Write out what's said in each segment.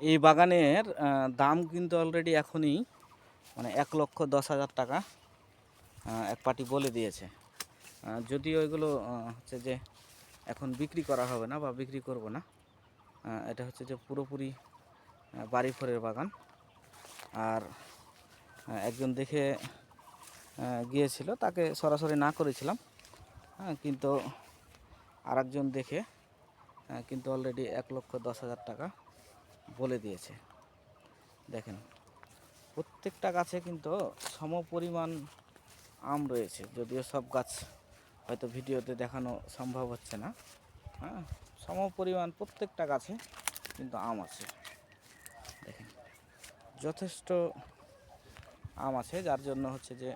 এই বাগানের দাম কিন্তু অলরেডি এখনই মানে 1,10,000 টাকা এক পার্টি বলে দিয়েছে। যদিও এগুলো হচ্ছে যে এখন বিক্রি করা হবে না বা বিক্রি করব না। এটা হচ্ছে যে পুরোপুরি বাড়ি ফোরের বাগান। আর একজন দেখে গিয়েছিল, তাকে সরাসরি না করেছিলাম, কিন্তু আরেকজন দেখে কিন্তু অলরেডি 1,10,000 টাকা বলে দিয়েছে। দেখেন, প্রত্যেকটা গাছে কিন্তু সমপরিমাণ আম রয়েছে, যদিও সব গাছ হয়তো ভিডিওতে দেখানো সম্ভব হচ্ছে না। সমপরিমাণ প্রত্যেকটা গাছে কিন্তু আম আছে। দেখেন, যথেষ্ট আম আছে, যার জন্য হচ্ছে যে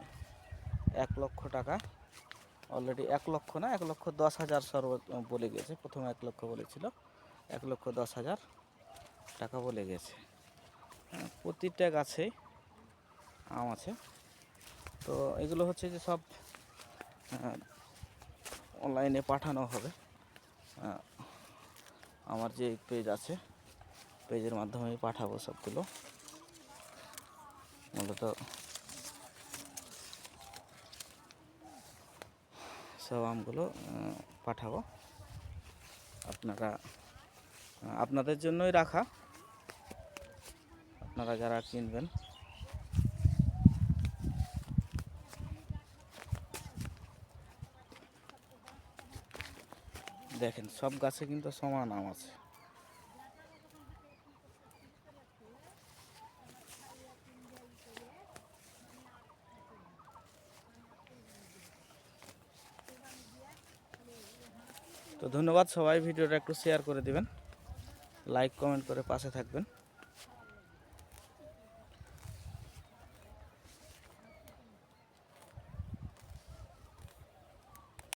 1,00,000 টাকা অলরেডি, 1,00,000 না, 1,10,000 সর্বোচ্চ বলে গেছে। প্রথমে 1,00,000 বলেছিল, 1,10,000 টাকা বলে গেছে। প্রতিটা গাছেই আম আছে। তো এগুলো হচ্ছে যে সব অনলাইনে পাঠানো হবে। আমার যে পেজ আছে, পেজের মাধ্যমেই পাঠাবো সবগুলো। মূলত সব আমগুলো পাঠাবো। আপনারা আপনাদের জন্যই রাখা, আপনারা যারা কিনবেন। দেখেন, সব গাছে কিন্তু সমান আম আছে। তো ধন্যবাদ সবাই, ভিডিওটা একটু শেয়ার করে দিবেন, লাইক কমেন্ট করে পাশে থাকবেন।